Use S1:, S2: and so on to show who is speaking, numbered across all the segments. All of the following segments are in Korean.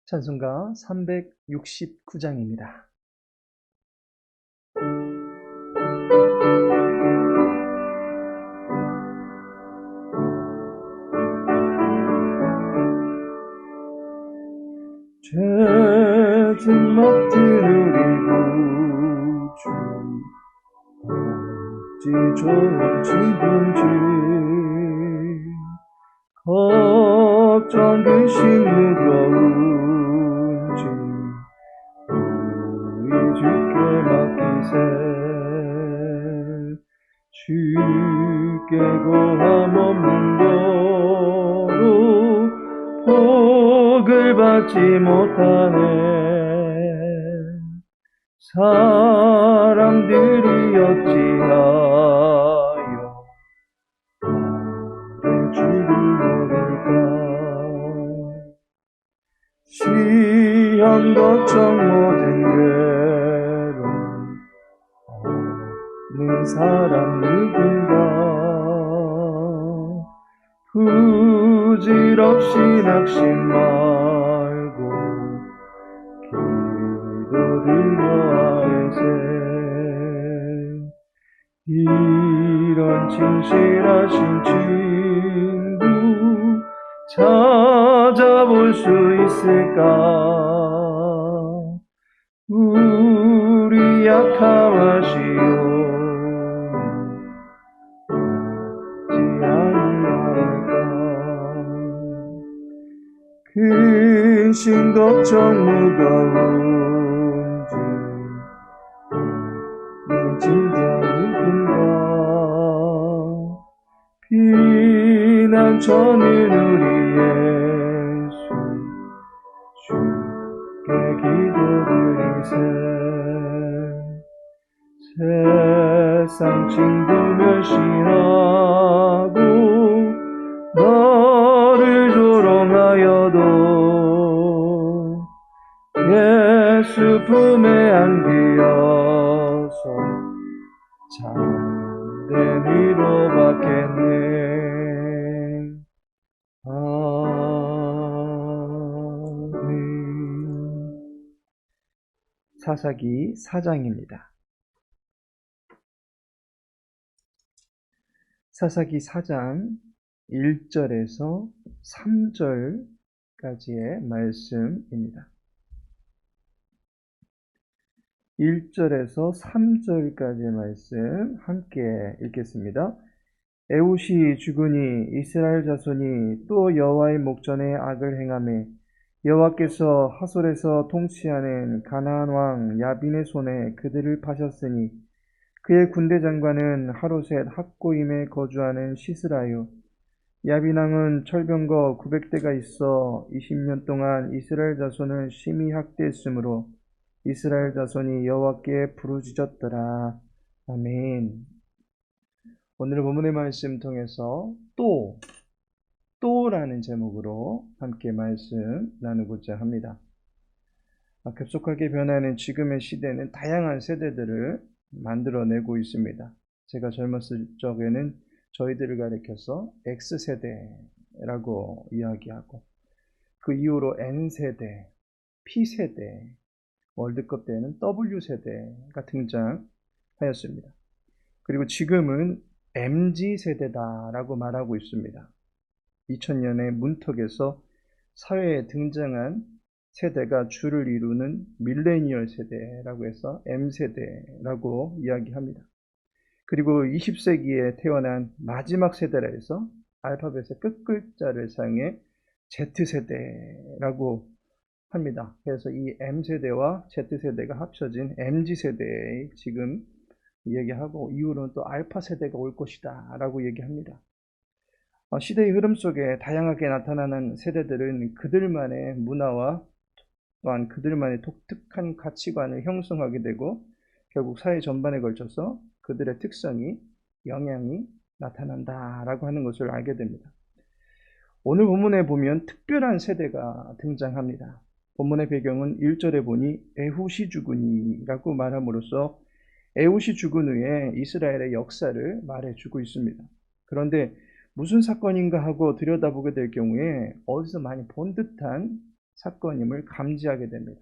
S1: 찬송가 369장입니다. 죄진 맡은 우리 구주 어찌 좋은지 본지 걱정 근심 무거운지 우리 주께 맡기세 주께 고함 없는 거로 복을 받지 못하네 사람들이 어찌하여 나를 주를 모를까 시험 걱정 모든 괴로움 없는 사람 누군가 부질없이 낙심 말고 기도드려 아에세 이런 진실하신 친구 찾아볼 수 있을까 우리 약함하시오 근심 걱정 무거운지 진짜 누군가 피난처는 우리 예수 주께 기도드리세 세상 친구 멸시하고 너를 조롱하여도 예수 품에 안기어서 참된 위로받겠네 아멘. 사사기 4장입니다. 사사기 4장 1절에서 3절까지의 말씀입니다. 1절에서 3절까지의 말씀 함께 읽겠습니다. 에훗이 죽으니 이스라엘 자손이 또 여호와의 목전에 악을 행하매 여호와께서 하솔에서 통치하는 가나안 왕 야빈의 손에 그들을 파셨으니 그의 군대 장관은 하로셋 학고임에 거주하는 시스라요 야빈 왕은 철병거 900대가 있어 20년 동안 이스라엘 자손을 심히 학대했으므로 이스라엘 자손이 여호와께 부르짖었더라. 아멘. 오늘 본문의 말씀 통해서 또라는 제목으로 함께 말씀 나누고자 합니다. 급속하게 변하는 지금의 시대는 다양한 세대들을 만들어내고 있습니다. 제가 젊었을 적에는 저희들을 가리켜서 X세대라고 이야기하고 그 이후로 N세대, P세대, 월드컵 때는 W세대가 등장하였습니다. 그리고 지금은 MZ세대다라고 말하고 있습니다. 2000년의 문턱에서 사회에 등장한 세대가 주를 이루는 밀레니얼 세대라고 해서 M세대라고 이야기합니다. 그리고 20세기에 태어난 마지막 세대라 해서 알파벳의 끝글자를 사용해 Z세대라고 합니다. 그래서 이 M세대와 Z세대가 합쳐진 MZ세대에 지금 얘기하고 이후로는 또 알파세대가 올 것이다 라고 얘기합니다. 시대의 흐름 속에 다양하게 나타나는 세대들은 그들만의 문화와 또한 그들만의 독특한 가치관을 형성하게 되고 결국 사회 전반에 걸쳐서 그들의 특성이 영향이 나타난다라고 하는 것을 알게 됩니다. 오늘 본문에 보면 특별한 세대가 등장합니다. 본문의 배경은 1절에 보니 에훗이 죽으니라고 말함으로써 에훗이 죽은 후에 이스라엘의 역사를 말해주고 있습니다. 그런데 무슨 사건인가 하고 들여다보게 될 경우에 어디서 많이 본 듯한 사건임을 감지하게 됩니다.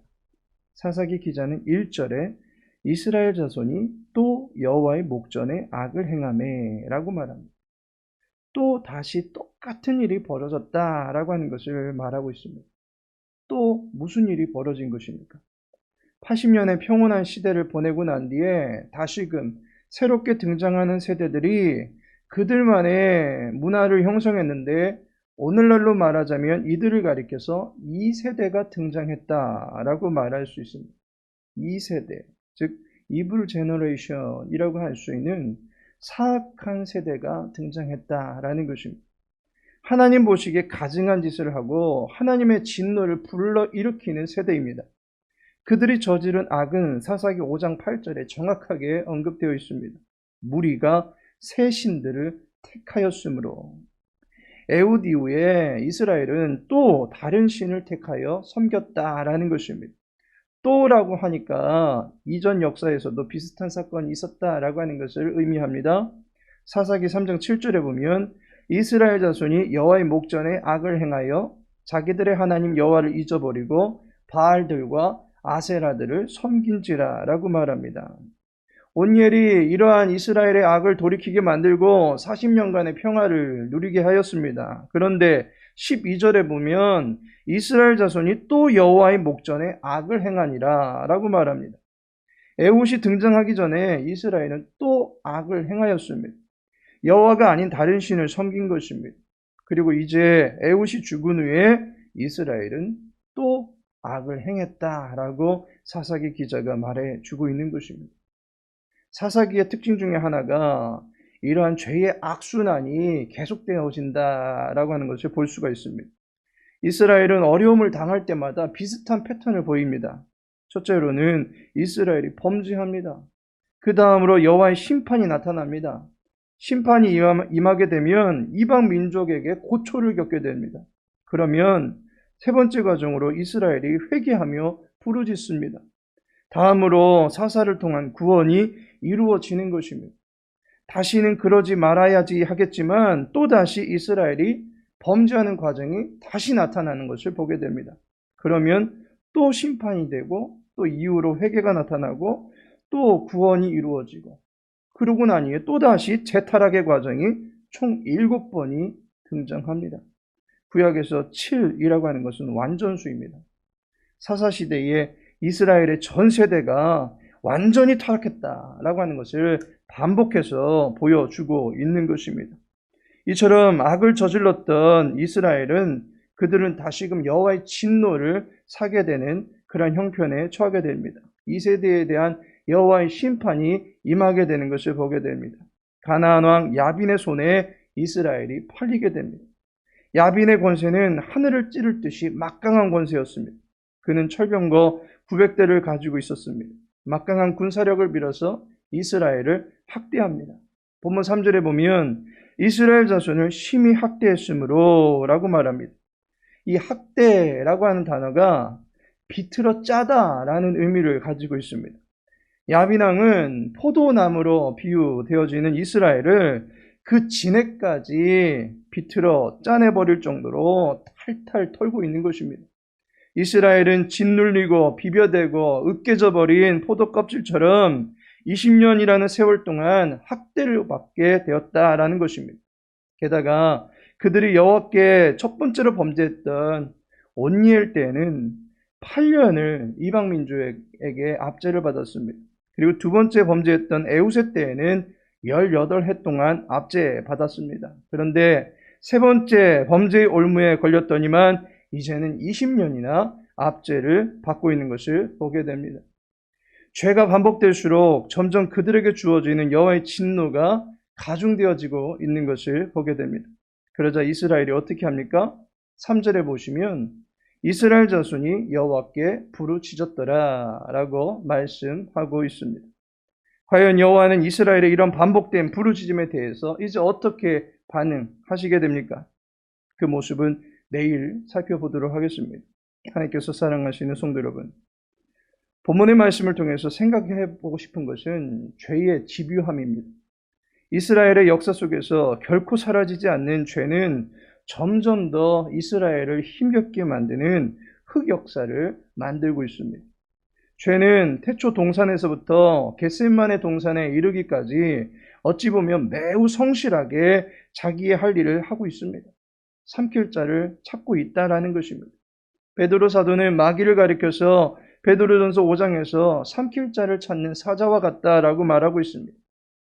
S1: 사사기 기자는 1절에 이스라엘 자손이 또 여호와의 목전에 악을 행하매 라고 말합니다. 또 다시 똑같은 일이 벌어졌다라고 하는 것을 말하고 있습니다. 또 무슨 일이 벌어진 것입니까? 80년의 평온한 시대를 보내고 난 뒤에 다시금 새롭게 등장하는 세대들이 그들만의 문화를 형성했는데, 오늘날로 말하자면 이들을 가리켜서 2세대가 등장했다라고 말할 수 있습니다. 2세대, 즉 이블 제너레이션이라고 할 수 있는 사악한 세대가 등장했다라는 것입니다. 하나님 보시기에 가증한 짓을 하고 하나님의 진노를 불러일으키는 세대입니다. 그들이 저지른 악은 사사기 5장 8절에 정확하게 언급되어 있습니다. 무리가 새 신들을 택하였으므로. 에훗 이후에 이스라엘은 또 다른 신을 택하여 섬겼다라는 것입니다. 또라고 하니까 이전 역사에서도 비슷한 사건이 있었다라고 하는 것을 의미합니다. 사사기 3장 7절에 보면 이스라엘 자손이 여호와의 목전에 악을 행하여 자기들의 하나님 여호와를 잊어버리고 바알들과 아세라들을 섬긴지라 라고 말합니다. 온니엘이 이러한 이스라엘의 악을 돌이키게 만들고 40년간의 평화를 누리게 하였습니다. 그런데 12절에 보면 이스라엘 자손이 또 여호와의 목전에 악을 행하니라 라고 말합니다. 에훗이 등장하기 전에 이스라엘은 또 악을 행하였습니다. 여호와가 아닌 다른 신을 섬긴 것입니다. 그리고 이제 에훗이 죽은 후에 이스라엘은 또 악을 행했다라고 사사기 기자가 말해주고 있는 것입니다. 사사기의 특징 중에 하나가 이러한 죄의 악순환이 계속되어진다라고 하는 것을 볼 수가 있습니다. 이스라엘은 어려움을 당할 때마다 비슷한 패턴을 보입니다. 첫째로는 이스라엘이 범죄합니다. 그 다음으로 여호와의 심판이 나타납니다. 심판이 임하게 되면 이방 민족에게 고초를 겪게 됩니다. 그러면 세 번째 과정으로 이스라엘이 회개하며 부르짖습니다. 다음으로 사사를 통한 구원이 이루어지는 것입니다. 다시는 그러지 말아야지 하겠지만 또다시 이스라엘이 범죄하는 과정이 다시 나타나는 것을 보게 됩니다. 그러면 또 심판이 되고 또 이후로 회개가 나타나고 또 구원이 이루어지고, 그러고 난 이후에 또다시 재타락의 과정이 총 7번이 등장합니다. 구약에서 7이라고 하는 것은 완전수입니다. 사사시대에 이스라엘의 전 세대가 완전히 타락했다라고 하는 것을 반복해서 보여주고 있는 것입니다. 이처럼 악을 저질렀던 이스라엘은 그들은 다시금 여호와의 진노를 사게 되는 그런 형편에 처하게 됩니다. 이 세대에 대한 여호와의 심판이 임하게 되는 것을 보게 됩니다. 가나안 왕 야빈의 손에 이스라엘이 팔리게 됩니다. 야빈의 권세는 하늘을 찌를 듯이 막강한 권세였습니다. 그는 철병거 900대를 가지고 있었습니다. 막강한 군사력을 빌어서 이스라엘을 학대합니다. 본문 3절에 보면 이스라엘 자손을 심히 학대했으므로 라고 말합니다. 이 학대라고 하는 단어가 비틀어 짜다라는 의미를 가지고 있습니다. 야빈왕은 포도나무로 비유되어지는 이스라엘을 그 진액까지 비틀어 짜내버릴 정도로 탈탈 털고 있는 것입니다. 이스라엘은 짓눌리고 비벼대고 으깨져 버린 포도 껍질처럼 20년이라는 세월 동안 학대를 받게 되었다라는 것입니다. 게다가 그들이 여호와께 첫 번째로 범죄했던 온니엘 때에는 8년을 이방 민족에게 압제를 받았습니다. 그리고 두 번째 범죄했던 에훗의 때에는 18해 동안 압제받았습니다. 그런데 세 번째 범죄의 올무에 걸렸더니만 이제는 20년이나 압제를 받고 있는 것을 보게 됩니다. 죄가 반복될수록 점점 그들에게 주어지는 여호와의 진노가 가중되어지고 있는 것을 보게 됩니다. 그러자 이스라엘이 어떻게 합니까? 3절에 보시면 이스라엘 자손이 여호와께 부르짖었더라 라고 말씀하고 있습니다. 과연 여호와는 이스라엘의 이런 반복된 부르짖음에 대해서 이제 어떻게 반응하시게 됩니까? 그 모습은 내일 살펴보도록 하겠습니다. 하나님께서 사랑하시는 성도 여러분, 본문의 말씀을 통해서 생각해 보고 싶은 것은 죄의 집요함입니다. 이스라엘의 역사 속에서 결코 사라지지 않는 죄는 점점 더 이스라엘을 힘겹게 만드는 흑역사를 만들고 있습니다. 죄는 태초 동산에서부터 겟세마네 동산에 이르기까지 어찌 보면 매우 성실하게 자기의 할 일을 하고 있습니다. 삼킬 자를 찾고 있다라는 것입니다. 베드로 사도는 마귀를 가리켜서 베드로전서 5장에서 삼킬 자를 찾는 사자와 같다라고 말하고 있습니다.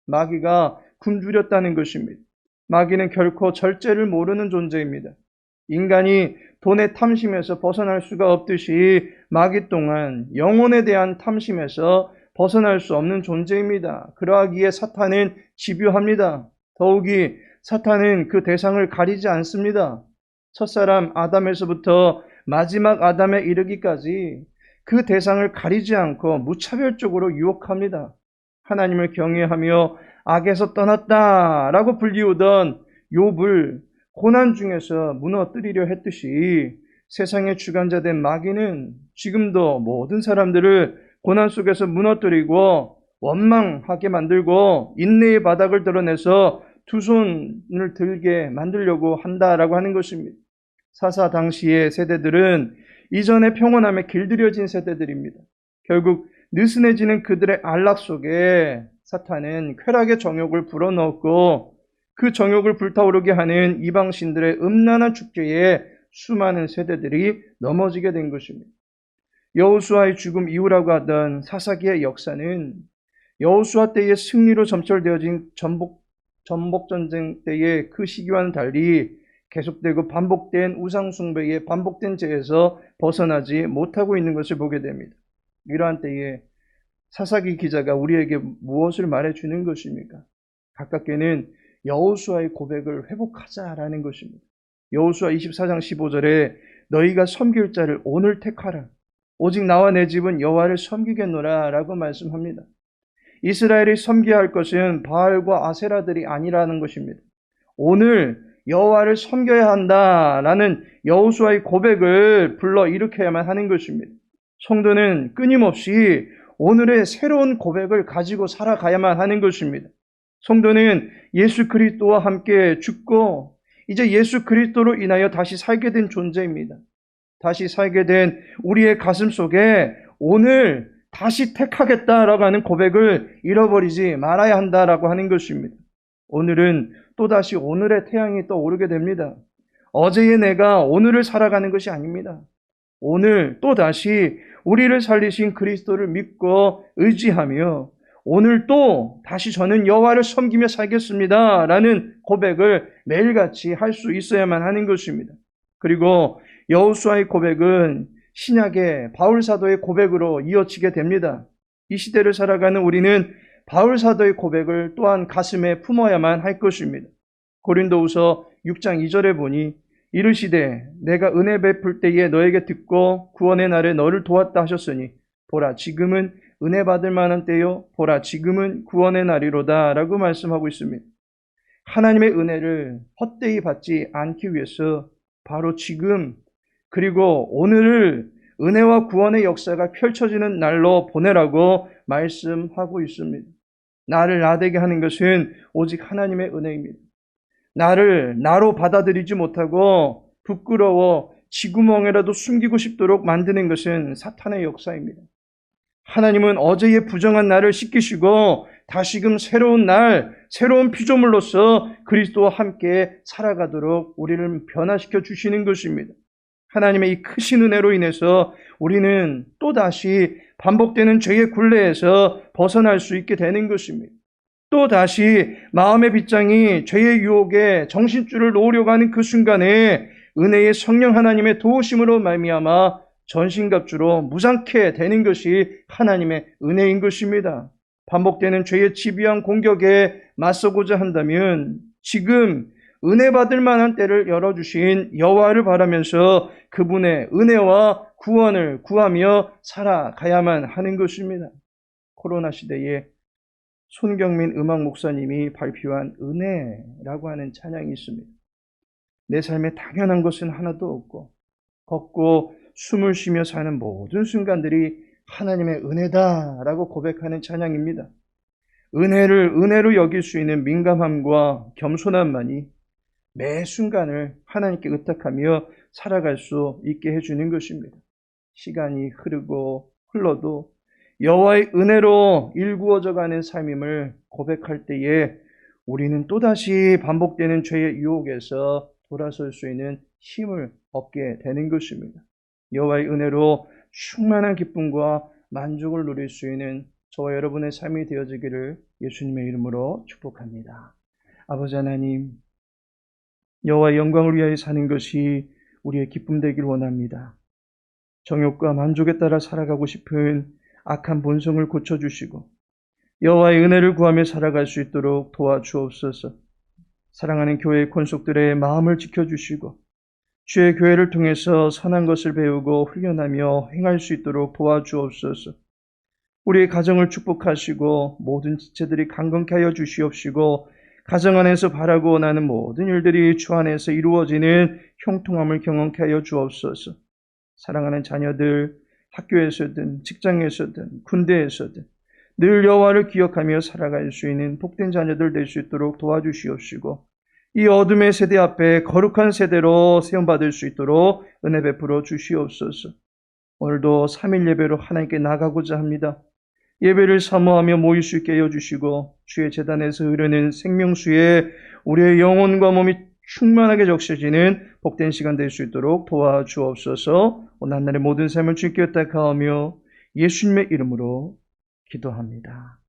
S1: 마귀가 굶주렸다는 것입니다. 마귀는 결코 절제를 모르는 존재입니다. 인간이 돈의 탐심에서 벗어날 수가 없듯이 마귀 또한 영혼에 대한 탐심에서 벗어날 수 없는 존재입니다. 그러하기에 사탄은 집요합니다. 더욱이 사탄은 그 대상을 가리지 않습니다. 첫사람 아담에서부터 마지막 아담에 이르기까지 그 대상을 가리지 않고 무차별적으로 유혹합니다. 하나님을 경외하며 악에서 떠났다라고 불리우던 욥을 고난 중에서 무너뜨리려 했듯이 세상의 주관자 된 마귀는 지금도 모든 사람들을 고난 속에서 무너뜨리고 원망하게 만들고 인내의 바닥을 드러내서 두 손을 들게 만들려고 한다라고 하는 것입니다. 사사 당시의 세대들은 이전의 평온함에 길들여진 세대들입니다. 결국 느슨해지는 그들의 안락 속에 사탄은 쾌락의 정욕을 불어넣었고 그 정욕을 불타오르게 하는 이방신들의 음란한 축제에 수많은 세대들이 넘어지게 된 것입니다. 여호수아의 죽음 이후라고 하던 사사기의 역사는 여호수아 때의 승리로 점철되어진 전복전쟁 때의 그 시기와는 달리 계속되고 반복된 우상숭배의 반복된 죄에서 벗어나지 못하고 있는 것을 보게 됩니다. 이러한 때에 사사기 기자가 우리에게 무엇을 말해주는 것입니까? 가깝게는 여호수아의 고백을 회복하자라는 것입니다. 여호수아 24장 15절에 너희가 섬길 자를 오늘 택하라. 오직 나와 내 집은 여호와를 섬기겠노라 라고 말씀합니다. 이스라엘이 섬겨야 할 것은 바알과 아세라들이 아니라는 것입니다. 오늘 여호와를 섬겨야 한다라는 여호수아의 고백을 불러 일으켜야만 하는 것입니다. 성도는 끊임없이 오늘의 새로운 고백을 가지고 살아가야만 하는 것입니다. 성도는 예수 그리스도와 함께 죽고 이제 예수 그리스도로 인하여 다시 살게 된 존재입니다. 다시 살게 된 우리의 가슴 속에 오늘 다시 택하겠다라고 하는 고백을 잃어버리지 말아야 한다라고 하는 것입니다. 오늘은 또다시 오늘의 태양이 떠오르게 됩니다. 어제의 내가 오늘을 살아가는 것이 아닙니다. 오늘 또다시 우리를 살리신 그리스도를 믿고 의지하며 오늘 또 다시 저는 여호와를 섬기며 살겠습니다 라는 고백을 매일같이 할 수 있어야만 하는 것입니다. 그리고 여호수아의 고백은 신약의 바울사도의 고백으로 이어지게 됩니다. 이 시대를 살아가는 우리는 바울사도의 고백을 또한 가슴에 품어야만 할 것입니다. 고린도후서 6장 2절에 보니 이르시되 내가 은혜 베풀 때에 너에게 듣고 구원의 날에 너를 도왔다 하셨으니 보라 지금은 은혜 받을 만한 때요 보라 지금은 구원의 날이로다 라고 말씀하고 있습니다. 하나님의 은혜를 헛되이 받지 않기 위해서 바로 지금 그리고 오늘을 은혜와 구원의 역사가 펼쳐지는 날로 보내라고 말씀하고 있습니다. 나를 나되게 하는 것은 오직 하나님의 은혜입니다. 나를 나로 받아들이지 못하고 부끄러워 쥐구멍에라도 숨기고 싶도록 만드는 것은 사탄의 역사입니다. 하나님은 어제의 부정한 나를 씻기시고 다시금 새로운 날, 새로운 피조물로서 그리스도와 함께 살아가도록 우리를 변화시켜 주시는 것입니다. 하나님의 이 크신 은혜로 인해서 우리는 또다시 반복되는 죄의 굴레에서 벗어날 수 있게 되는 것입니다. 또다시 마음의 빗장이 죄의 유혹에 정신줄을 놓으려고 하는 그 순간에 은혜의 성령 하나님의 도우심으로 말미암아 전신갑주로 무장케 되는 것이 하나님의 은혜인 것입니다. 반복되는 죄의 집요한 공격에 맞서고자 한다면 지금 은혜 받을 만한 때를 열어주신 여호와를 바라면서 그분의 은혜와 구원을 구하며 살아가야만 하는 것입니다. 코로나 시대에 손경민 음악 목사님이 발표한 은혜라고 하는 찬양이 있습니다. 내 삶에 당연한 것은 하나도 없고 걷고 숨을 쉬며 사는 모든 순간들이 하나님의 은혜다라고 고백하는 찬양입니다. 은혜를 은혜로 여길 수 있는 민감함과 겸손함만이 매 순간을 하나님께 의탁하며 살아갈 수 있게 해주는 것입니다. 시간이 흐르고 흘러도 여호와의 은혜로 일구어져 가는 삶임을 고백할 때에 우리는 또다시 반복되는 죄의 유혹에서 돌아설 수 있는 힘을 얻게 되는 것입니다. 여호와의 은혜로 충만한 기쁨과 만족을 누릴 수 있는 저와 여러분의 삶이 되어지기를 예수님의 이름으로 축복합니다. 아버지 하나님, 여호와의 영광을 위하여 사는 것이 우리의 기쁨 되길 원합니다. 정욕과 만족에 따라 살아가고 싶은 악한 본성을 고쳐주시고 여호와의 은혜를 구하며 살아갈 수 있도록 도와주옵소서. 사랑하는 교회의 권속들의 마음을 지켜주시고 주의 교회를 통해서 선한 것을 배우고 훈련하며 행할 수 있도록 도와주옵소서. 우리의 가정을 축복하시고 모든 지체들이 강건케 하여 주시옵시고 가정 안에서 바라고 원하는 모든 일들이 주 안에서 이루어지는 형통함을 경험케 하여 주옵소서. 사랑하는 자녀들, 학교에서든 직장에서든 군대에서든 늘 여호와를 기억하며 살아갈 수 있는 복된 자녀들 될 수 있도록 도와주시옵시고 이 어둠의 세대 앞에 거룩한 세대로 세움받을 수 있도록 은혜 베풀어 주시옵소서. 오늘도 3일 예배로 하나님께 나가고자 합니다. 예배를 사모하며 모일 수 있게 해주시고 주의 제단에서 흐르는 생명수에 우리의 영혼과 몸이 충만하게 적셔지는 복된 시간 될 수 있도록 도와주옵소서. 오늘 한날의 모든 삶을 주께 의탁하며 예수님의 이름으로 기도합니다.